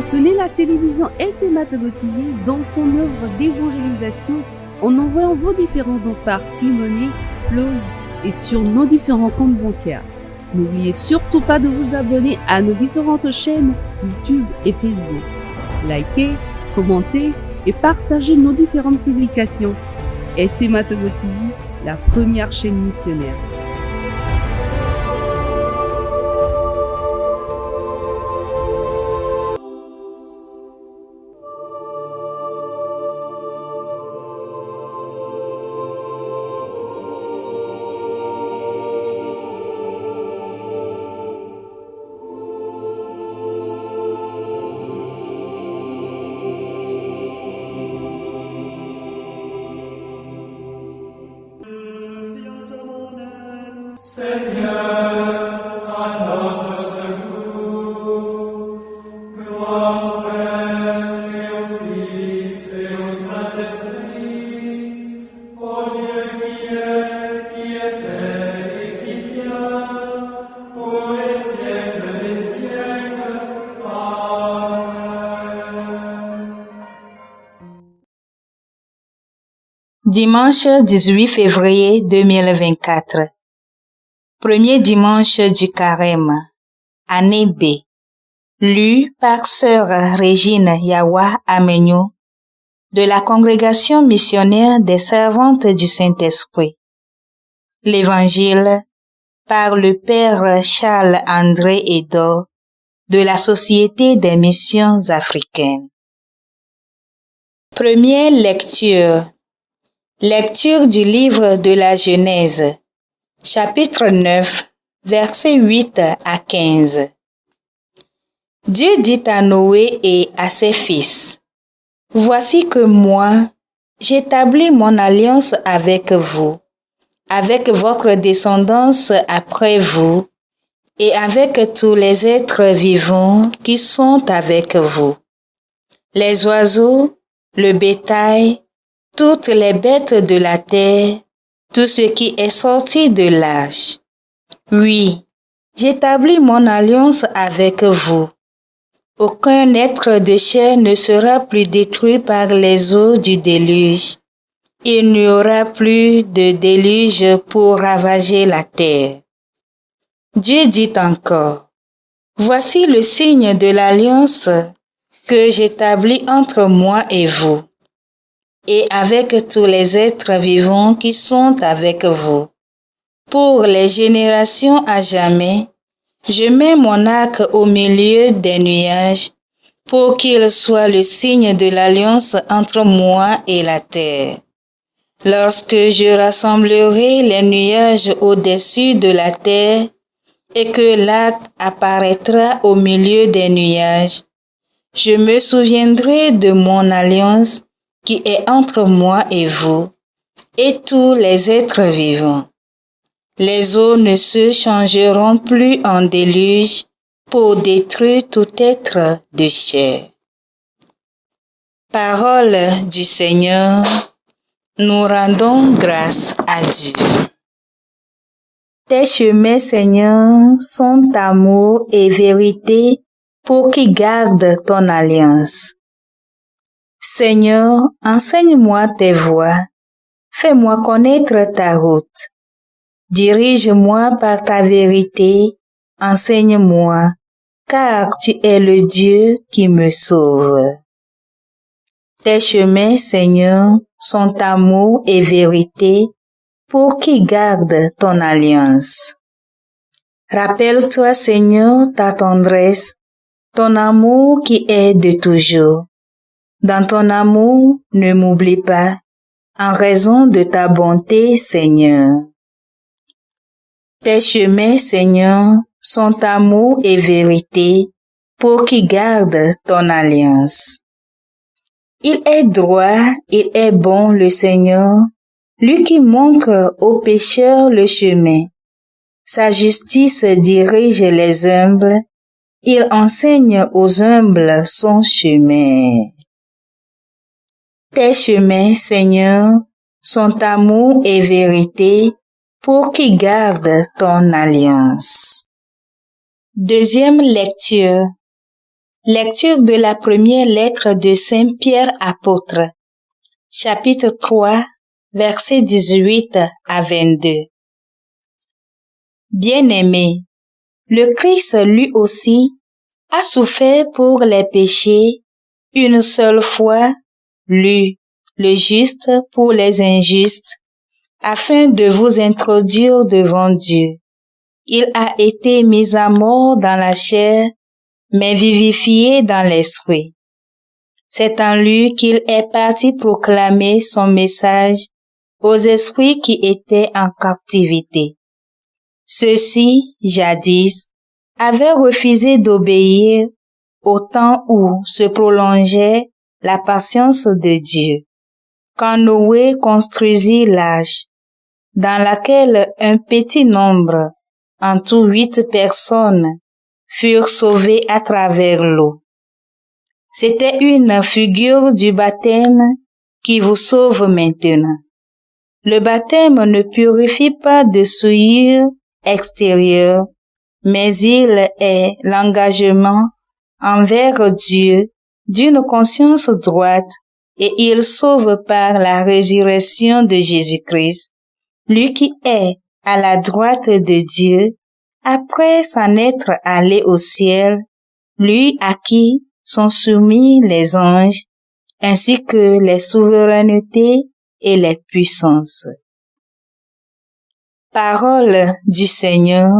Soutenez la télévision SMA Togo TV dans son œuvre d'évangélisation en envoyant vos différents dons par T-Money, Flows et sur nos différents comptes bancaires. N'oubliez surtout pas de vous abonner à nos différentes chaînes YouTube et Facebook. Likez, commentez et partagez nos différentes publications. SMA Togo TV, la première chaîne missionnaire. Dimanche 18 février 2024. Premier dimanche du carême. Année B. Lu par sœur Régine Yawa Amenyo de la congrégation missionnaire des servantes du Saint-Esprit. L'évangile par le père Charles-André Edor de la Société des missions africaines. Première lecture. Lecture du livre de la Genèse, chapitre 9, versets 8 à 15. Dieu dit à Noé et à ses fils, « Voici que moi, j'établis mon alliance avec vous, avec votre descendance après vous, et avec tous les êtres vivants qui sont avec vous, les oiseaux, le bétail, toutes les bêtes de la terre, tout ce qui est sorti de l'âge. Oui, j'établis mon alliance avec vous. Aucun être de chair ne sera plus détruit par les eaux du déluge. Il n'y aura plus de déluge pour ravager la terre. Dieu dit encore, « Voici le signe de l'alliance que j'établis entre moi et vous, et avec tous les êtres vivants qui sont avec vous. Pour les générations à jamais, je mets mon arc au milieu des nuages pour qu'il soit le signe de l'alliance entre moi et la terre. Lorsque je rassemblerai les nuages au-dessus de la terre et que l'arc apparaîtra au milieu des nuages, je me souviendrai de mon alliance qui est entre moi et vous, et tous les êtres vivants. Les eaux ne se changeront plus en déluge pour détruire tout être de chair. » Parole du Seigneur, nous rendons grâce à Dieu. Tes chemins, Seigneur, sont amour et vérité pour qui gardent ton alliance. Seigneur, enseigne-moi tes voies, fais-moi connaître ta route. Dirige-moi par ta vérité, enseigne-moi, car tu es le Dieu qui me sauve. Tes chemins, Seigneur, sont amour et vérité pour qui gardent ton alliance. Rappelle-toi, Seigneur, ta tendresse, ton amour qui est de toujours. Dans ton amour, ne m'oublie pas, en raison de ta bonté, Seigneur. Tes chemins, Seigneur, sont amour et vérité pour qui gardent ton alliance. Il est droit, il est bon le Seigneur, lui qui montre aux pécheurs le chemin. Sa justice dirige les humbles, il enseigne aux humbles son chemin. Tes chemins, Seigneur, sont amour et vérité pour qui gardent ton alliance. Deuxième lecture. Lecture de la première lettre de Saint Pierre apôtre, chapitre 3, versets 18 à 22. Bien-aimés, le Christ lui aussi a souffert pour les péchés une seule fois, lui, le juste pour les injustes, afin de vous introduire devant Dieu. Il a été mis à mort dans la chair, mais vivifié dans l'esprit. C'est en lui qu'il est parti proclamer son message aux esprits qui étaient en captivité. Ceux-ci, jadis, avaient refusé d'obéir au temps où se prolongeait la patience de Dieu, quand Noé construisit l'arche, dans laquelle un petit nombre, en tout 8 personnes, furent sauvées à travers l'eau. C'était une figure du baptême qui vous sauve maintenant. Le baptême ne purifie pas de souillure extérieure, mais il est l'engagement envers Dieu d'une conscience droite et il sauve par la résurrection de Jésus-Christ, lui qui est à la droite de Dieu, après s'en être allé au ciel, lui à qui sont soumis les anges, ainsi que les souverainetés et les puissances. Parole du Seigneur,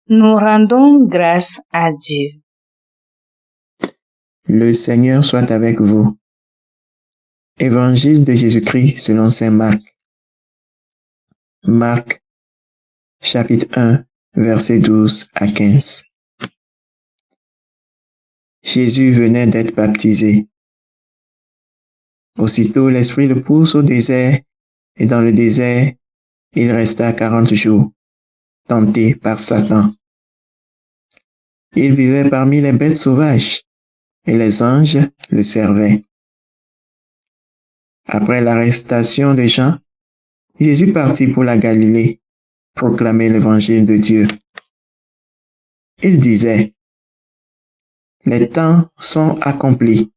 nous rendons grâce à Dieu. Le Seigneur soit avec vous. Évangile de Jésus-Christ selon saint Marc. Marc, chapitre 1, versets 12 à 15. Jésus venait d'être baptisé. Aussitôt l'Esprit le pousse au désert, et dans le désert, il resta 40 jours, tenté par Satan. Il vivait parmi les bêtes sauvages, et les anges le servaient. Après l'arrestation de Jean, Jésus partit pour la Galilée, proclamer l'évangile de Dieu. Il disait, « Les temps sont accomplis,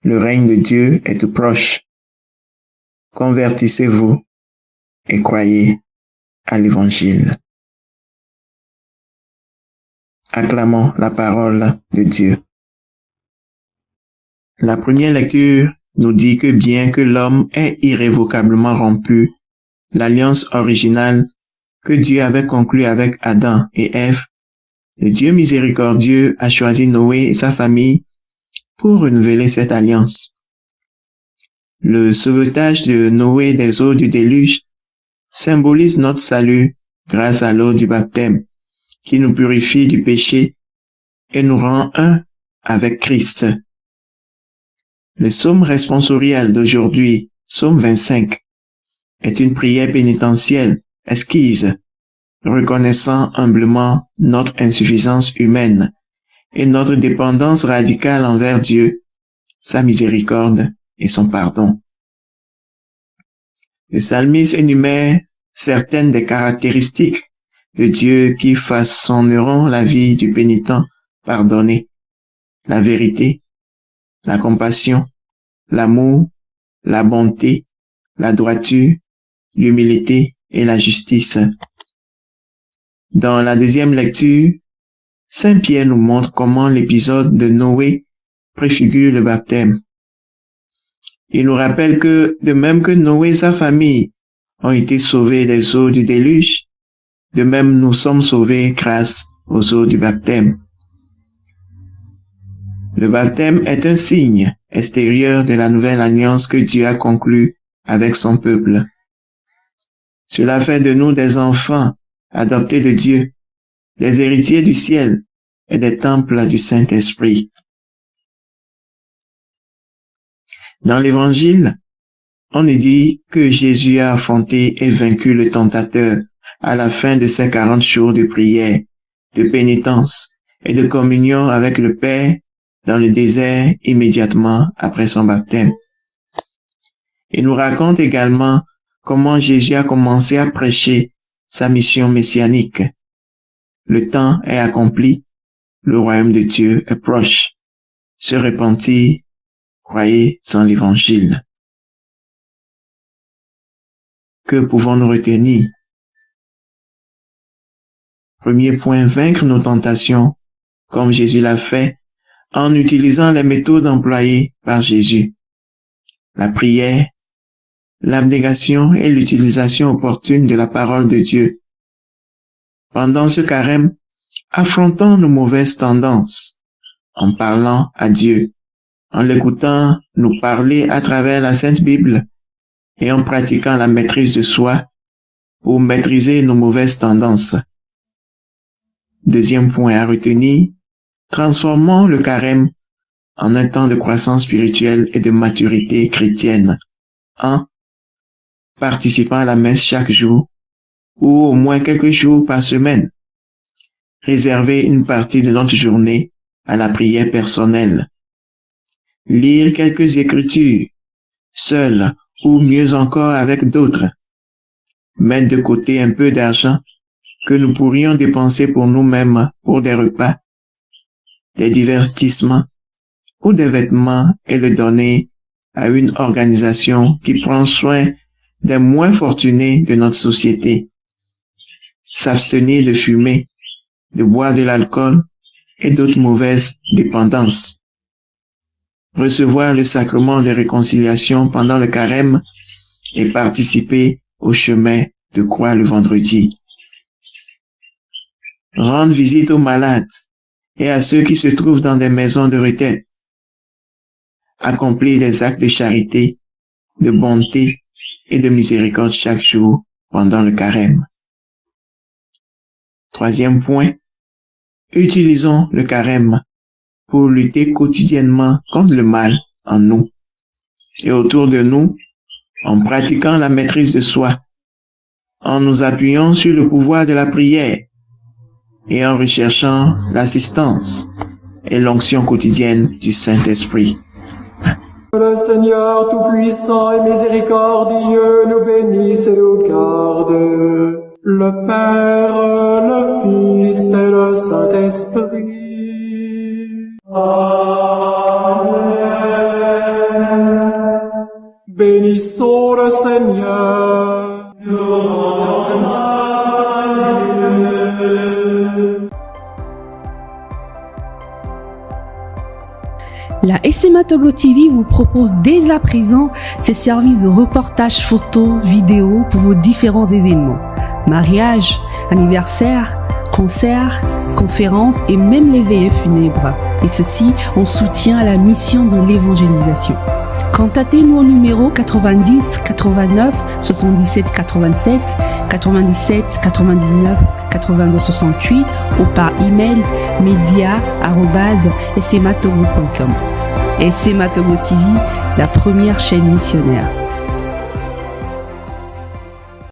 le règne de Dieu est tout proche. Convertissez-vous et croyez à l'évangile. » Acclamons la parole de Dieu. La première lecture nous dit que bien que l'homme ait irrévocablement rompu l'alliance originale que Dieu avait conclue avec Adam et Ève, le Dieu miséricordieux a choisi Noé et sa famille pour renouveler cette alliance. Le sauvetage de Noé des eaux du déluge symbolise notre salut grâce à l'eau du baptême qui nous purifie du péché et nous rend un avec Christ. Le psaume responsorial d'aujourd'hui, psaume 25, est une prière pénitentielle, esquisse, reconnaissant humblement notre insuffisance humaine et notre dépendance radicale envers Dieu, sa miséricorde et son pardon. Le psalmiste énumère certaines des caractéristiques de Dieu qui façonneront la vie du pénitent pardonné: la vérité, la compassion, l'amour, la bonté, la droiture, l'humilité et la justice. Dans la deuxième lecture, Saint Pierre nous montre comment l'épisode de Noé préfigure le baptême. Il nous rappelle que, de même que Noé et sa famille ont été sauvés des eaux du déluge, de même nous sommes sauvés grâce aux eaux du baptême. Le baptême est un signe extérieur de la nouvelle alliance que Dieu a conclue avec son peuple. Cela fait de nous des enfants adoptés de Dieu, des héritiers du ciel et des temples du Saint-Esprit. Dans l'Évangile, on nous dit que Jésus a affronté et vaincu le tentateur à la fin de ses 40 jours de prière, de pénitence et de communion avec le Père dans le désert immédiatement après son baptême. Il nous raconte également comment Jésus a commencé à prêcher sa mission messianique. Le temps est accompli, le royaume de Dieu est proche. Se repentir, croyez en l'évangile. Que pouvons-nous retenir? Premier point, vaincre nos tentations, comme Jésus l'a fait, en utilisant les méthodes employées par Jésus. La prière, l'abnégation et l'utilisation opportune de la parole de Dieu. Pendant ce carême, affrontons nos mauvaises tendances, en parlant à Dieu, en l'écoutant nous parler à travers la Sainte Bible et en pratiquant la maîtrise de soi pour maîtriser nos mauvaises tendances. Deuxième point à retenir, transformons le carême en un temps de croissance spirituelle et de maturité chrétienne, en participant à la messe chaque jour ou au moins quelques jours par semaine. Réserver une partie de notre journée à la prière personnelle. Lire quelques écritures, seul ou mieux encore avec d'autres. Mettre de côté un peu d'argent que nous pourrions dépenser pour nous-mêmes pour des repas, des divertissements ou des vêtements et le donner à une organisation qui prend soin des moins fortunés de notre société. S'abstenir de fumer, de boire de l'alcool et d'autres mauvaises dépendances. Recevoir le sacrement de réconciliation pendant le carême et participer au chemin de croix le vendredi. Rendre visite aux malades et à ceux qui se trouvent dans des maisons de retraite. Accomplir des actes de charité, de bonté et de miséricorde chaque jour pendant le carême. Troisième point, utilisons le carême pour lutter quotidiennement contre le mal en nous et autour de nous en pratiquant la maîtrise de soi, en nous appuyant sur le pouvoir de la prière et en recherchant l'assistance et l'onction quotidienne du Saint-Esprit. Le Seigneur Tout-Puissant et Miséricordieux nous bénisse et nous garde, le Père, le Fils et le Saint-Esprit. Amen. Bénissons le Seigneur. Nous rendons grâce à Dieu. La SMA Togo TV vous propose dès à présent ses services de reportage photo, vidéo pour vos différents événements. Mariage, anniversaire, concerts, conférences et même les veillées funèbres. Et ceci en soutien à la mission de l'évangélisation. Contactez-nous au numéro 90 89 77 87 97 99 82 68 ou par email media@smatogo.com. SMA Togo TV, la première chaîne missionnaire.